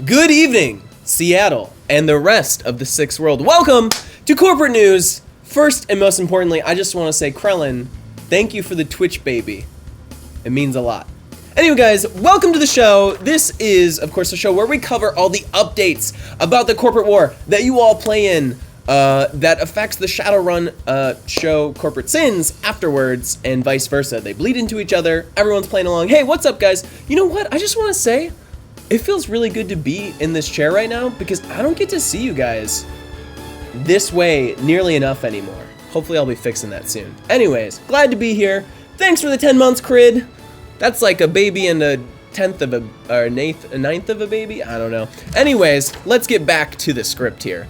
Good evening, Seattle, and the rest of the Sixth World. Welcome to Corporate News. First and most importantly, I just want to say, Krellin, thank you for the Twitch baby. It means a lot. Anyway, guys, welcome to the show. This is, of course, a show where we cover all the updates about the corporate war that you all play in, that affects the Shadowrun show Corporate Sins afterwards, and vice versa. They bleed into each other. Everyone's playing along. Hey, what's up, guys? You know what? I just want to say, it feels really good to be in this chair right now because I don't get to see you guys this way nearly enough anymore. Hopefully I'll be fixing that soon. Anyways, glad to be here. Thanks for the 10 months, Crid. That's like a baby and a tenth of a ninth of a baby? I don't know. Anyways, let's get back to the script here.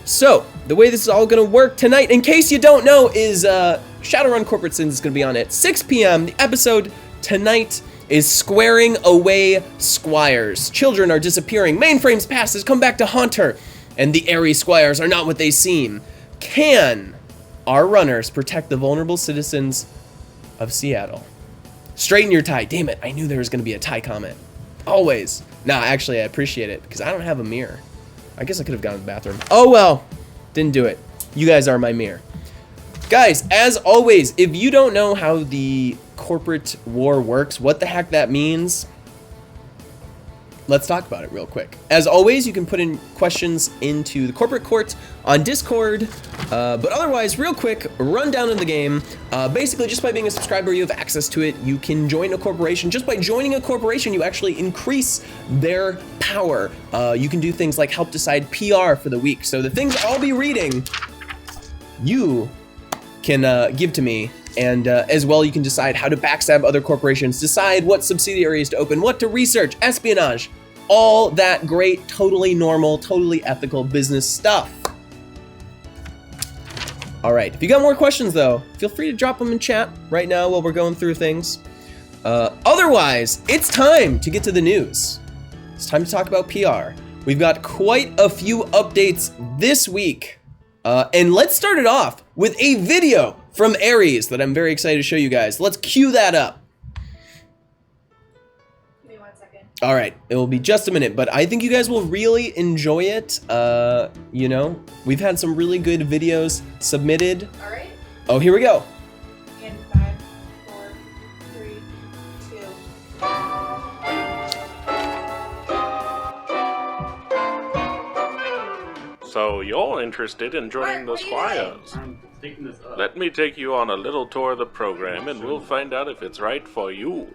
So, the way this is all gonna work tonight, in case you don't know, is Shadowrun Corporate Sins is gonna be on at 6 p.m. The episode tonight is Squaring Away Squires. Children are disappearing, mainframes past has come back to haunt her, and the airy Squires are not what they seem. Can our runners protect the vulnerable citizens of Seattle? Straighten your tie. Damn it, I knew there was gonna be a tie comment. Always. Nah, actually, I appreciate it, because I don't have a mirror. I guess I could have gone to the bathroom. Oh well, didn't do it. You guys are my mirror. Guys, as always, if you don't know how the corporate war works, what the heck that means, let's talk about it real quick. As always, you can put in questions into the corporate court on Discord, but otherwise, real quick, rundown of the game. Basically, just by being a subscriber, you have access to it. You can join a corporation. Just by joining a corporation, you actually increase their power. You can do things like help decide PR for the week. So the things I'll be reading, you can give to me, and as well you can decide how to backstab other corporations, decide what subsidiaries to open, what to research, espionage, all that great, totally normal, totally ethical business stuff. All right, if you got more questions though, feel free to drop them in chat right now while we're going through things. Otherwise, it's time to get to the news. It's time to talk about PR. We've got quite a few updates this week. And let's start it off with a video from Ares that I'm very excited to show you guys. Let's cue that up. Give me 1 second. All right, it will be just a minute, but I think you guys will really enjoy it. You know, we've had some really good videos submitted. All right. Oh, here we go. In 5, 4, 3, 2. So you're interested in joining the What are you doing? Squires? I'm thinking this up. Let me take you on a little tour of the program and we'll find out if it's right for you.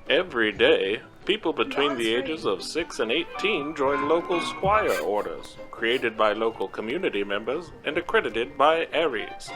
Every day, people between the ages of 6 and 18 join local Squire orders, created by local community members and accredited by Ares.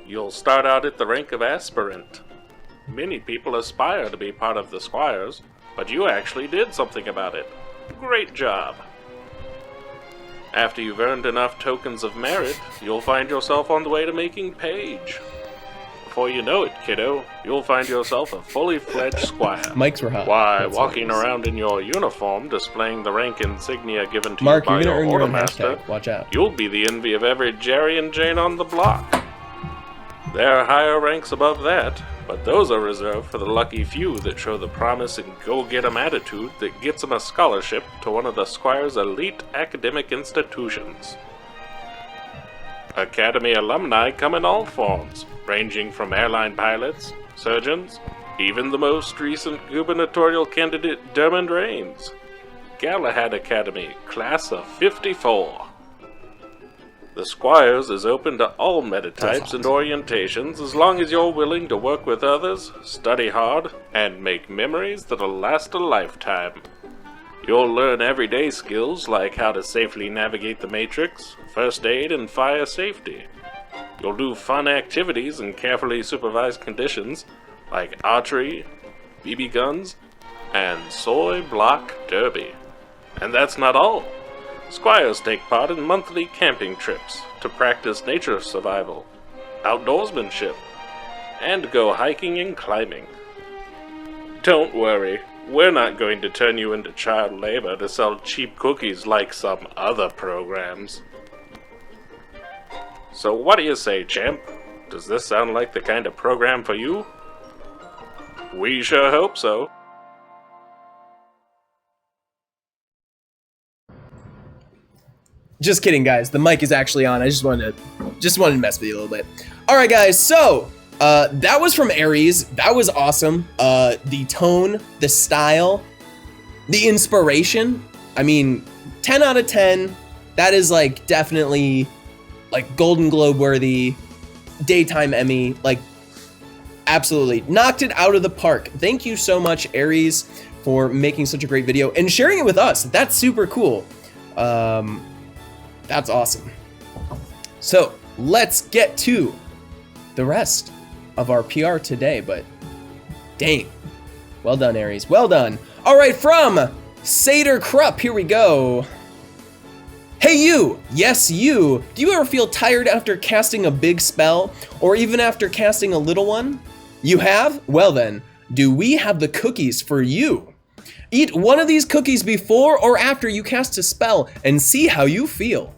You'll start out at the rank of aspirant. Many people aspire to be part of the Squires, but you actually did something about it. Great job! After you've earned enough tokens of merit, you'll find yourself on the way to making page. Before you know it, kiddo, you'll find yourself a fully fledged Squire. Mics were hot. Why, That's walking what it is. around in your uniform, displaying the rank insignia given to Mark, you by you're gonna your earn your own Ordermaster, hashtag. Watch out. you'll be the envy of every Jerry and Jane on the block. There are higher ranks above that, but those are reserved for the lucky few that show the promise and go-get-em attitude that gets them a scholarship to one of the Squire's elite academic institutions. Academy alumni come in all forms, ranging from airline pilots, surgeons, even the most recent gubernatorial candidate Dermond Raines. Galahad Academy, class of 54. The Squires is open to all metatypes and orientations as long as you're willing to work with others, study hard, and make memories that'll last a lifetime. You'll learn everyday skills like how to safely navigate the Matrix, first aid, and fire safety. You'll do fun activities in carefully supervised conditions like archery, BB guns, and soy block derby. And that's not all. Squires take part in monthly camping trips to practice nature survival, outdoorsmanship, and go hiking and climbing. Don't worry, we're not going to turn you into child labor to sell cheap cookies like some other programs. So what do you say, champ? Does this sound like the kind of program for you? We sure hope so. Just kidding, guys. The mic is actually on. I just wanted to mess with you a little bit. All right, guys. So that was from Aries. That was awesome. The tone, the style, the inspiration. I mean, 10 out of 10. That is like definitely like Golden Globe worthy, daytime Emmy. Like absolutely knocked it out of the park. Thank you so much, Aries, for making such a great video and sharing it with us. That's super cool. That's awesome. So let's get to the rest of our PR today, but dang. Well done, Aries. Well done. All right, from Satyr Krupp, here we go. Hey you, yes you, do you ever feel tired after casting a big spell, or even after casting a little one? You have? Well then, do we have the cookies for you? Eat one of these cookies before or after you cast a spell and see how you feel.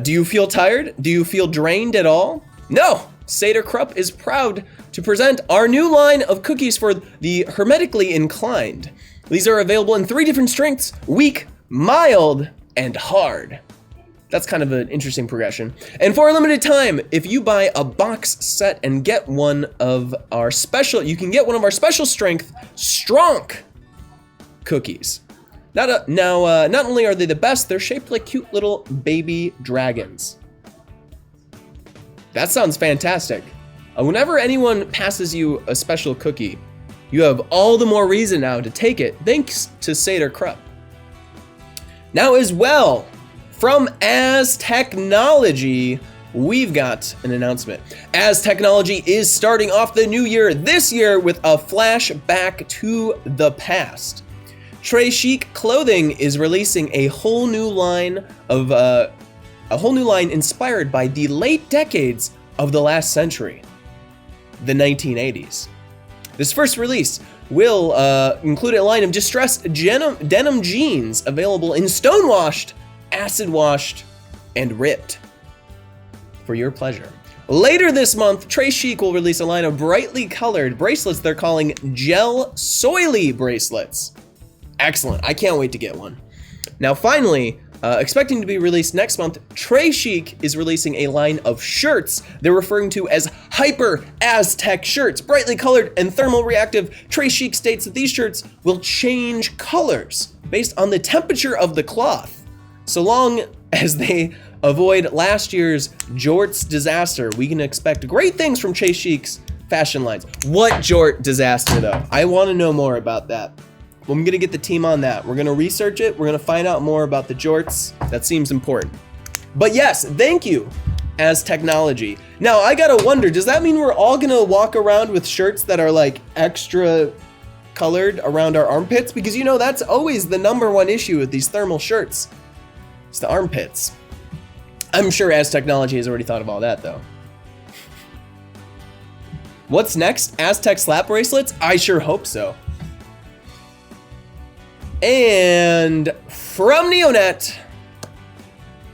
Do you feel tired? Do you feel drained at all? No! Satyr Krupp is proud to present our new line of cookies for the hermetically inclined. These are available in 3 different strengths: weak, mild, and hard. That's kind of an interesting progression. And for a limited time, if you buy a box set and get one of our special, you can get one of our special strength strong cookies. Not only are they the best, they're shaped like cute little baby dragons. That sounds fantastic. Whenever anyone passes you a special cookie, you have all the more reason now to take it, thanks to Satyr Krupp. Now as well, from As Technology, we've got an announcement. As Technology is starting off the new year this year with a flashback to the past. Très Chic Clothing is releasing a whole new line inspired by the late decades of the last century, the 1980s. This first release will include a line of distressed denim jeans available in stonewashed, acid washed, and ripped for your pleasure. Later this month, Très Chic will release a line of brightly colored bracelets they're calling Gel Soily bracelets. Excellent, I can't wait to get one. Now finally, expecting to be released next month, Très Chic is releasing a line of shirts they're referring to as Hyper Aztec shirts. Brightly colored and thermal reactive, Très Chic states that these shirts will change colors based on the temperature of the cloth. So long as they avoid last year's jorts disaster, we can expect great things from Très Chic's fashion lines. What jort disaster though? I wanna know more about that. I'm gonna get the team on that. We're gonna research it. We're gonna find out more about the jorts. That seems important. But yes, thank you, As Technology. Now I gotta wonder, does that mean we're all gonna walk around with shirts that are like extra colored around our armpits? Because you know, that's always the #1 issue with these thermal shirts. It's the armpits. I'm sure As Technology has already thought of all that though. What's next? Aztec slap bracelets? I sure hope so. And from Neonet,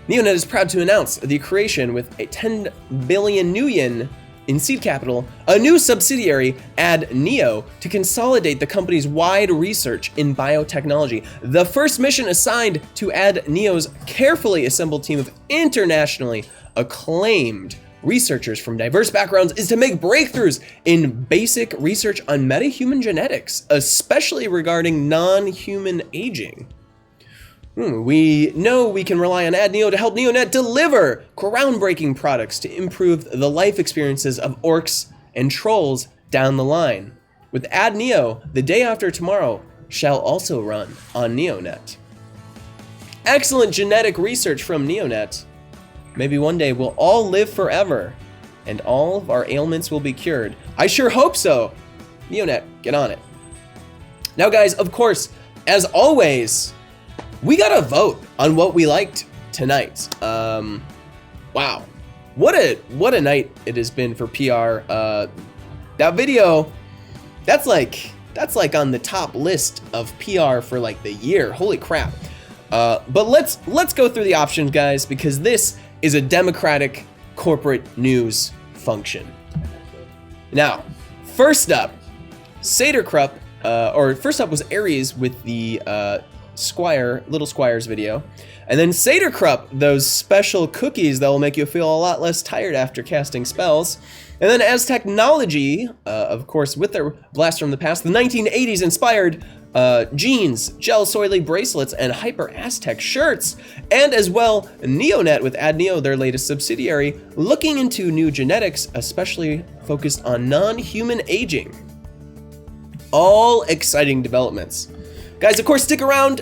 Neonet is proud to announce the creation with a 10 billion new yen in seed capital, a new subsidiary, AdNeo, to consolidate the company's wide research in biotechnology. The first mission assigned to AdNeo's carefully assembled team of internationally acclaimed researchers from diverse backgrounds is to make breakthroughs in basic research on metahuman genetics, especially regarding non-human aging. We know we can rely on AdNeo to help Neonet deliver groundbreaking products to improve the life experiences of orcs and trolls down the line. With AdNeo, the day after tomorrow shall also run on Neonet. Excellent genetic research from Neonet. Maybe one day we'll all live forever and all of our ailments will be cured. I sure hope so. Neonet, get on it. Now guys, of course, as always, we gotta vote on what we liked tonight. Wow, what a night it has been for PR. That video, that's like on the top list of PR for like the year. Holy crap. But let's go through the options, guys, because this is a democratic corporate news function. Now, first up, Satyr Krupp, or first up was Aries with the Little Squires video. And then Seder Krupp, those special cookies that will make you feel a lot less tired after casting spells. And then as technology, of course, with their blast from the past, the 1980s inspired jeans, gel soily bracelets, and Hyper Aztec shirts. And as well, Neonet with AdNeo, their latest subsidiary, looking into new genetics, especially focused on non-human aging. All exciting developments. Guys, of course, stick around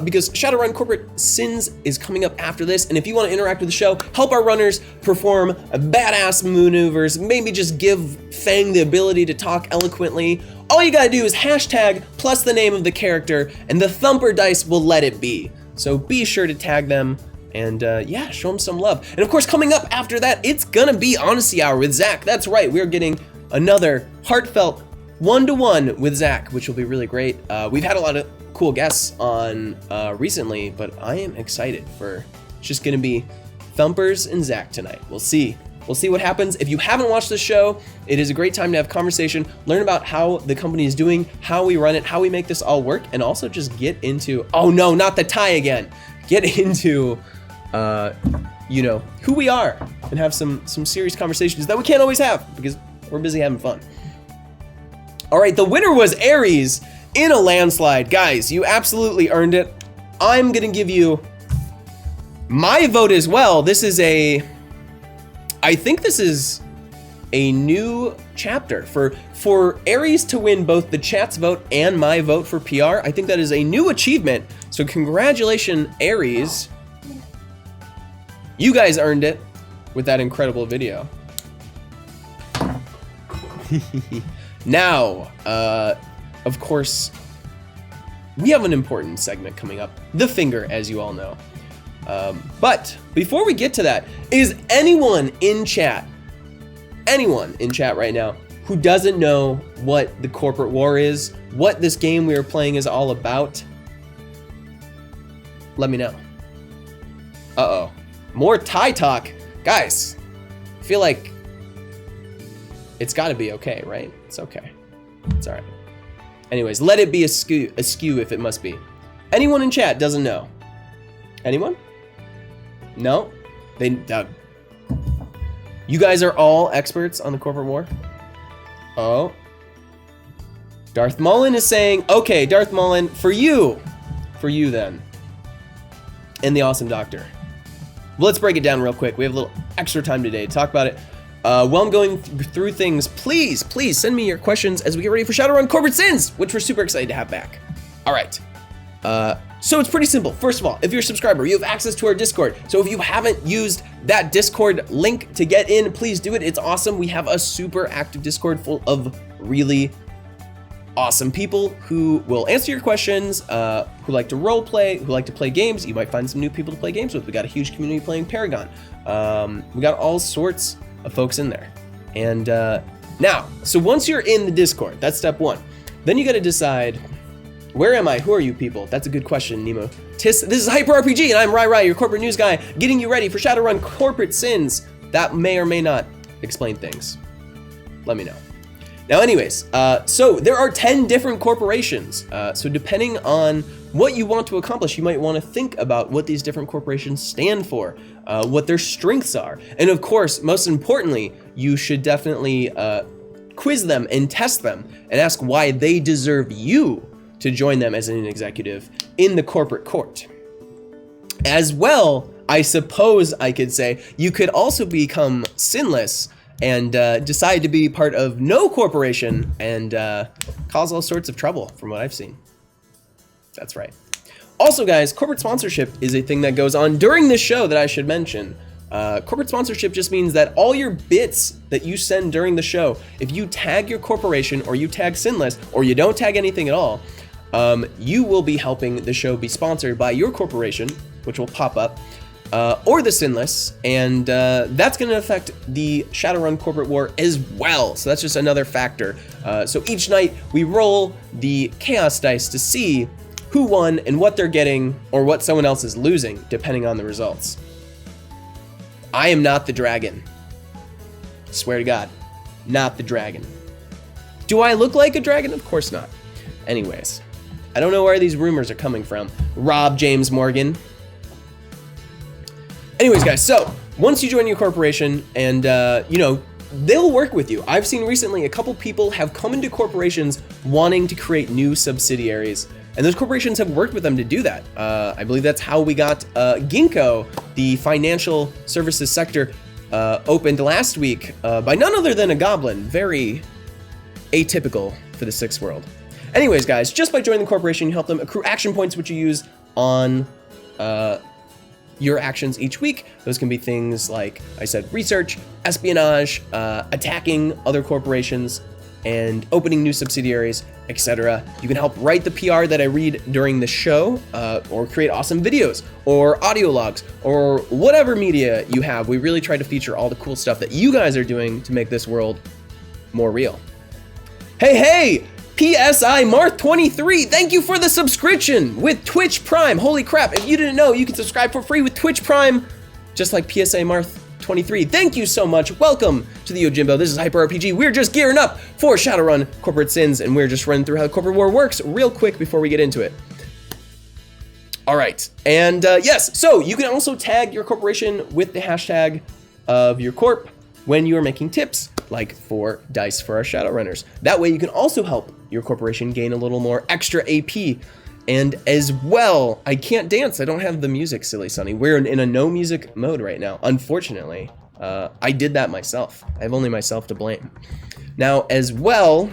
because Shadowrun Corporate Sins is coming up after this. And if you want to interact with the show, help our runners perform badass maneuvers, maybe just give Fang the ability to talk eloquently, all you gotta do is hashtag plus the name of the character, and the Thumper dice will let it be. So be sure to tag them and yeah, show them some love. And of course, coming up after that, it's gonna be Honesty Hour with Zach. That's right, we're getting another heartfelt one-to-one with Zach, which will be really great. We've had a lot of cool guests on recently, but I am excited for it's just gonna be Thumpers and Zach tonight. We'll see what happens. If you haven't watched the show, it is a great time to have conversation, learn about how the company is doing, how we run it, how we make this all work, and also just get into, oh no, not the tie again. Get into, you know, who we are and have some serious conversations that we can't always have because we're busy having fun. All right, the winner was Ares in a landslide. Guys, you absolutely earned it. I'm gonna give you my vote as well. I think this is a new chapter for Ares to win both the chat's vote and my vote for PR. I think that is a new achievement. So congratulations, Ares. You guys earned it with that incredible video. Now, of course, we have an important segment coming up, The Finger, as you all know. But before we get to that, is anyone in chat right now who doesn't know what the corporate war is, what this game we are playing is all about? Let me know. Uh-oh. More tie talk. Guys, I feel like it's gotta be okay, right? It's okay. It's all right. Anyways, let it be askew if it must be. Anyone in chat doesn't know? Anyone? No? You guys are all experts on the corporate war? Oh. Darth Mullen is saying, okay, Darth Mullen, for you then. And the Awesome Doctor. Well, let's break it down real quick. We have a little extra time today to talk about it. While I'm going through things, please send me your questions as we get ready for Shadowrun Corporate Sins, which we're super excited to have back. All right. So it's pretty simple. First of all, if you're a subscriber, you have access to our Discord. So if you haven't used that Discord link to get in, please do it. It's awesome. We have a super active Discord full of really awesome people who will answer your questions, who like to role play, who like to play games. You might find some new people to play games with. We got a huge community playing Paragon. We got all sorts of folks in there. And now, so once you're in the Discord, that's step one. Then you got to decide, where am I? Who are you people? That's a good question, Nemo. This is Hyper RPG, and I'm Rai, your corporate news guy, getting you ready for Shadowrun Corporate Sins. That may or may not explain things. Let me know. Now, anyways, so there are 10 different corporations. So depending on what you want to accomplish, you might want to think about what these different corporations stand for, what their strengths are. And of course, most importantly, you should definitely quiz them and test them and ask why they deserve you to join them as an executive in the corporate court. As well, I suppose I could say, you could also become sinless and decide to be part of no corporation and cause all sorts of trouble from what I've seen. That's right. Also, guys, corporate sponsorship is a thing that goes on during this show that I should mention. Corporate sponsorship just means that all your bits that you send during the show, if you tag your corporation or you tag Sinless or you don't tag anything at all, you will be helping the show be sponsored by your corporation, which will pop up, or the Sinless, and that's going to affect the Shadowrun Corporate War as well. So that's just another factor. So each night we roll the Chaos Dice to see who won and what they're getting or what someone else is losing, depending on the results. I am not the dragon. Swear to God, not the dragon. Do I look like a dragon? Of course not. Anyways, I don't know where these rumors are coming from. Rob James Morgan. Anyways, guys, so once you join your corporation and, you know, they'll work with you. I've seen recently a couple people have come into corporations wanting to create new subsidiaries, and those corporations have worked with them to do that. I believe that's how we got Ginkgo, the financial services sector, opened last week by none other than a goblin. Very atypical for the Sixth World. Anyways, guys, just by joining the corporation, you help them accrue action points, which you use on your actions each week. Those can be things like I said, research, espionage, attacking other corporations, and opening new subsidiaries, etc. You can help write the PR that I read during the show, or create awesome videos, or audio logs, or whatever media you have. We really try to feature all the cool stuff that you guys are doing to make this world more real. Hey! PSI Marth 23, thank you for the subscription with Twitch Prime. Holy crap, if you didn't know, you can subscribe for free with Twitch Prime, just like PSA Marth 23. Thank you so much. Welcome to the Yojimbo. This is Hyper RPG. We're just gearing up for Shadowrun Corporate Sins, and we're just running through how the corporate war works real quick before we get into it. All right, and yes, so you can also tag your corporation with the hashtag of your corp when you are making tips, like for dice for our Shadowrunners. That way you can also help your corporation gain a little more extra AP. And as well, I can't dance. I don't have the music, Silly Sunny. We're in a no music mode right now, unfortunately. I did that myself. I have only myself to blame. Now, as well,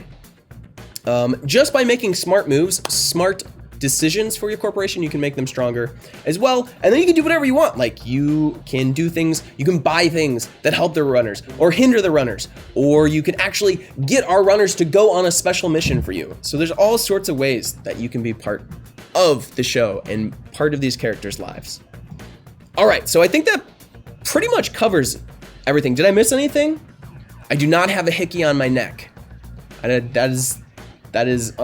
just by making smart moves, smart decisions for your corporation, you can make them stronger as well. And then you can do whatever you want. Like you can do things, you can buy things that help the runners or hinder the runners, or you can actually get our runners to go on a special mission for you. So there's all sorts of ways that you can be part of the show and part of these characters' lives. All right, so I think that pretty much covers everything. Did I miss anything? I do not have a hickey on my neck. That is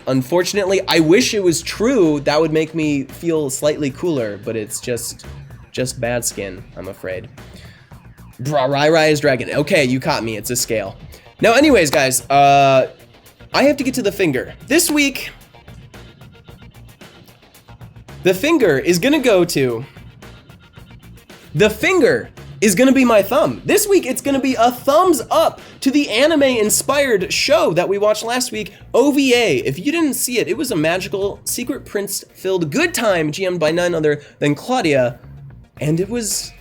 unfortunately, I wish it was true. That would make me feel slightly cooler, but it's just bad skin, I'm afraid. Rai is dragon. Okay, you caught me. It's a scale. Now, anyways, guys, I have to get to the finger. This week, the finger is gonna go to... The finger is gonna be my thumb. This week, it's gonna be a thumbs up to the anime-inspired show that we watched last week, OVA. If you didn't see it, it was a magical, secret prince-filled good time GM'd by none other than Claudia, and it was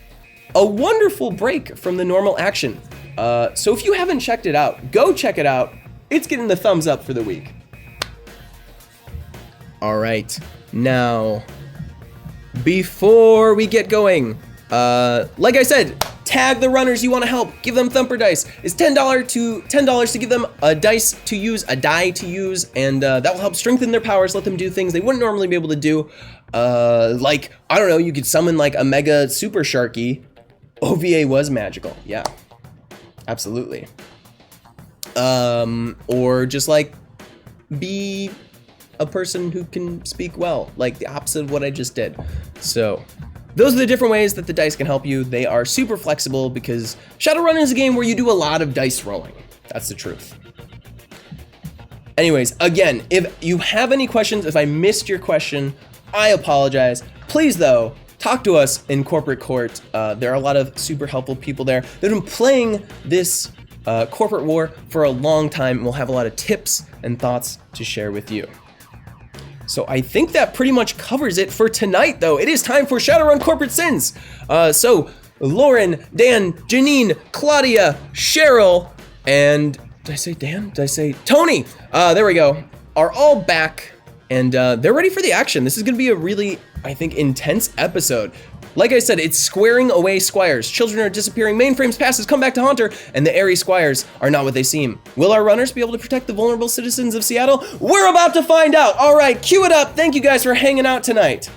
a wonderful break from the normal action. So if you haven't checked it out, go check it out. It's getting the thumbs up for the week. All right, now, before we get going, like I said, tag the runners you want to help. Give them thumper dice. It's $10 to give them a dice to use, a die to use, and that will help strengthen their powers, let them do things they wouldn't normally be able to do. Like, I don't know, you could summon like a mega super sharky. OVA was magical, yeah, absolutely. Or just like be a person who can speak well, like the opposite of what I just did. So those are the different ways that the dice can help you. They are super flexible because Shadowrun is a game where you do a lot of dice rolling. That's the truth. Anyways, again, if you have any questions, if I missed your question, I apologize. Please, though, talk to us in corporate court. There are a lot of super helpful people there that have been playing this corporate war for a long time and will have a lot of tips and thoughts to share with you. So I think that pretty much covers it for tonight, though. It is time for Shadowrun Corporate Sins. So Lauren, Dan, Janine, Claudia, Cheryl, and did I say Dan? Did I say Tony? There we go. Are all back, and they're ready for the action. This is going to be a really, I think, intense episode. Like I said, it's squaring away Squires. Children are disappearing, mainframes passes come back to haunt her, and the airy Squires are not what they seem. Will our runners be able to protect the vulnerable citizens of Seattle? We're about to find out. All right, cue it up. Thank you guys for hanging out tonight.